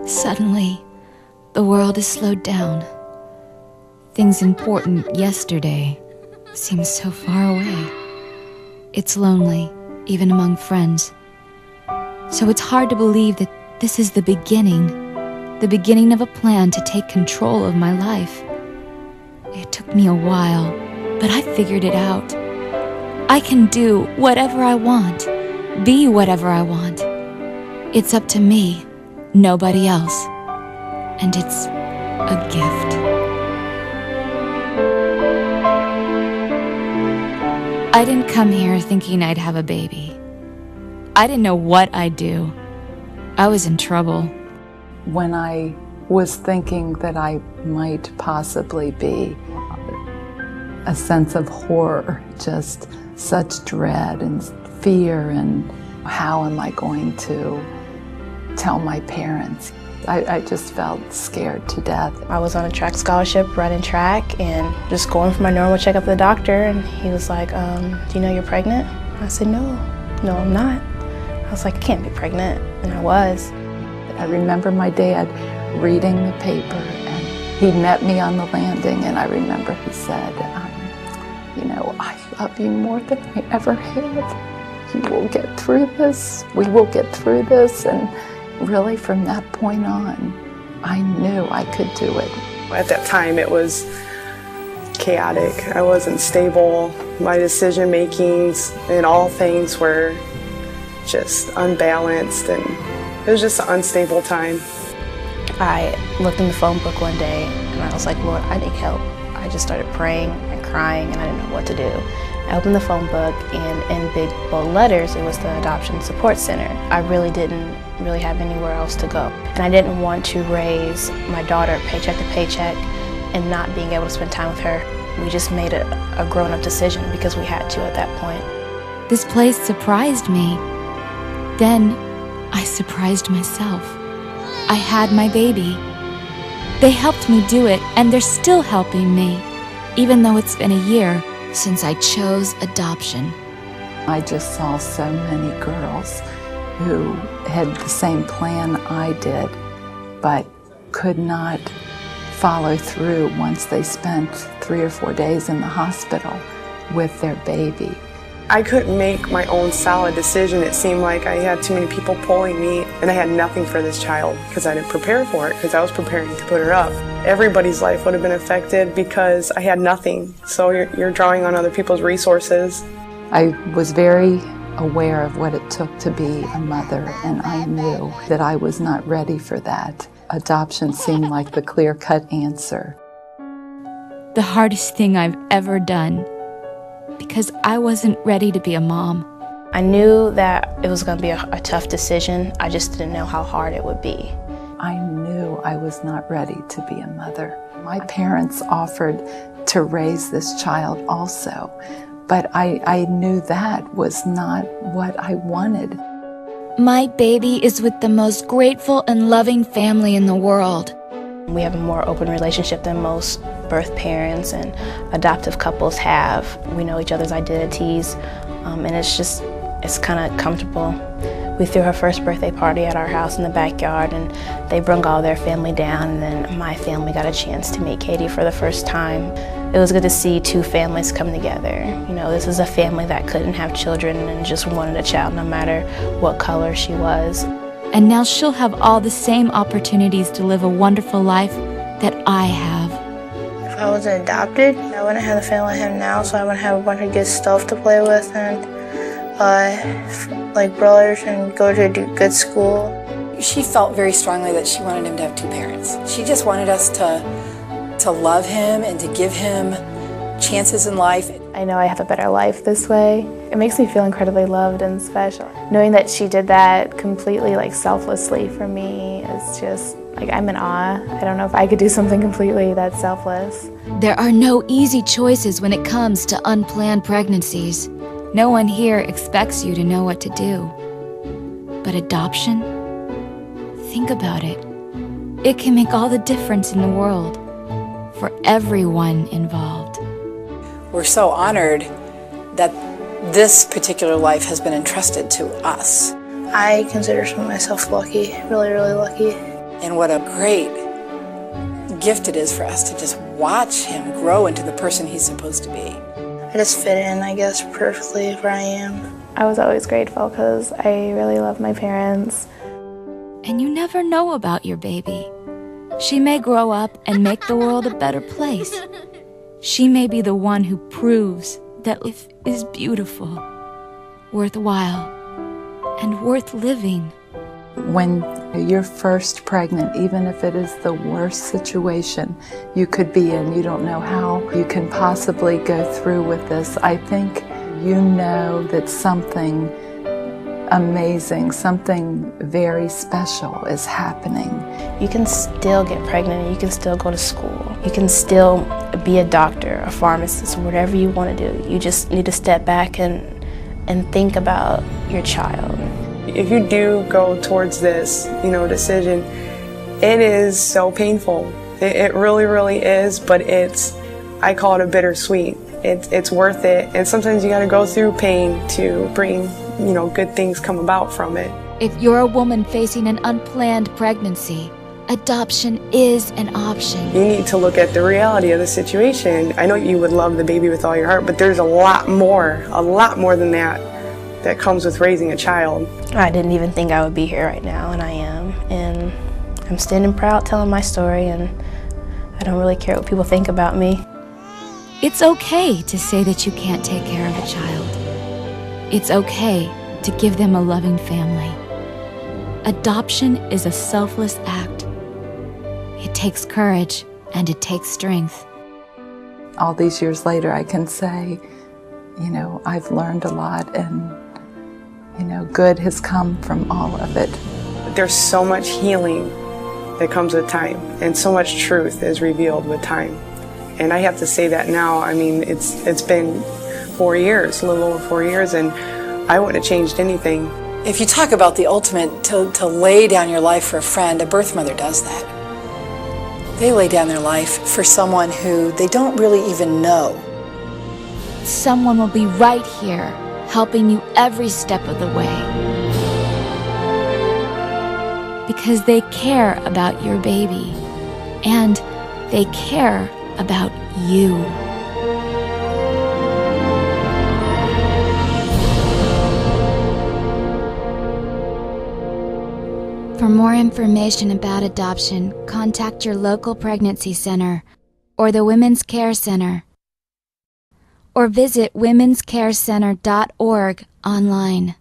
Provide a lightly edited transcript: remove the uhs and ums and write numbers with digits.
Suddenly, the world is slowed down. Things important yesterday seem so far away. It's lonely, even among friends. So it's hard to believe that this is the beginning of a plan to take control of my life. It took me a while, but I figured it out. I can do whatever I want, be whatever I want. It's up to me, nobody else. And it's a gift. I didn't come here thinking I'd have a baby. I didn't know what I'd do. I was in trouble. When I was thinking that I might possibly be, a sense of horror, just such dread and fear, and how am I going to tell my parents? I just felt scared to death. I was on a track scholarship, running track, and just going for my normal checkup with the doctor, and he was like, do you know you're pregnant? I said, no, I'm not. I was like, I can't be pregnant, and I was. I remember my dad reading the paper, and he met me on the landing, and I remember he said, I love you more than I ever have. You will get through this. We will get through this. And really from that point on, I knew I could do it. At that time, it was chaotic. I wasn't stable. My decision makings and all things were just unbalanced, and it was just an unstable time. I looked in the phone book one day, and I was like, Lord, I need help. I just started praying and crying, and I didn't know what to do. I opened the phone book, and in big bold letters, it was the Adoption Support Center. I really didn't have anywhere else to go. And I didn't want to raise my daughter paycheck to paycheck and not being able to spend time with her. We just made a grown-up decision because we had to at that point. This place surprised me. Then I surprised myself. I had my baby. They helped me do it, and they're still helping me, even though it's been a year since I chose adoption. I just saw so many girls who had the same plan I did, but could not follow through once they spent 3 or 4 days in the hospital with their baby. I couldn't make my own solid decision. It seemed like I had too many people pulling me, and I had nothing for this child because I didn't prepare for it, because I was preparing to put her up. Everybody's life would have been affected because I had nothing. So you're drawing on other people's resources. I was very aware of what it took to be a mother, and I knew that I was not ready for that. Adoption seemed like the clear-cut answer. The hardest thing I've ever done, because I wasn't ready to be a mom. I knew that it was going to be a tough decision. I just didn't know how hard it would be. I knew I was not ready to be a mother. My parents offered to raise this child also, but I knew that was not what I wanted. My baby is with the most grateful and loving family in the world. We have a more open relationship than most birth parents and adoptive couples have. We know each other's identities, and it's kind of comfortable. We threw her first birthday party at our house in the backyard, and they brought all their family down, and then my family got a chance to meet Katie for the first time. It was good to see two families come together. This is a family that couldn't have children and just wanted a child no matter what color she was. And now she'll have all the same opportunities to live a wonderful life that I have. If I wasn't adopted, I wouldn't have the family I have now, so I wouldn't have a bunch of good stuff to play with and like brothers and go to a good school. She felt very strongly that she wanted him to have two parents. She just wanted us to love him and to give him chances in life. I know I have a better life this way. It makes me feel incredibly loved and special. Knowing that she did that completely selflessly for me is just I'm in awe. I don't know if I could do something completely that selfless. There are no easy choices when it comes to unplanned pregnancies. No one here expects you to know what to do. But adoption? Think about it. It can make all the difference in the world for everyone involved. We're so honored that this particular life has been entrusted to us. I consider myself lucky, really, really lucky. And what a great gift it is for us to just watch him grow into the person he's supposed to be. I just fit in, I guess, perfectly where I am. I was always grateful because I really love my parents. And you never know about your baby. She may grow up and make the world a better place. She may be the one who proves that life is beautiful, worthwhile, and worth living. When you're first pregnant, even if it is the worst situation you could be in, you don't know how you can possibly go through with this, I think you know that something amazing, something very special is happening. You can still get pregnant and you can still go to school. You can still be a doctor, a pharmacist, whatever you want to do. You just need to step back and think about your child. If you do go towards this, decision, it is so painful. It really, really is, but I call it a bittersweet. It's worth it, and sometimes you gotta go through pain to bring, good things come about from it. If you're a woman facing an unplanned pregnancy, adoption is an option. You need to look at the reality of the situation. I know you would love the baby with all your heart, but there's a lot more than that comes with raising a child. I didn't even think I would be here right now, and I am. And I'm standing proud telling my story, and I don't really care what people think about me. It's okay to say that you can't take care of a child. It's okay to give them a loving family. Adoption is a selfless act. It takes courage and it takes strength. All these years later, I can say, I've learned a lot, and good has come from all of it. There's so much healing that comes with time, and so much truth is revealed with time. And I have to say that now. I mean, it's been 4 years, a little over 4 years, and I wouldn't have changed anything. If you talk about the ultimate, to lay down your life for a friend, a birth mother does that. They lay down their life for someone who they don't really even know. Someone will be right here, helping you every step of the way. Because they care about your baby, and they care about you. For more information about adoption, contact your local pregnancy center or the Women's Care Center, or visit womenscarecenter.org online.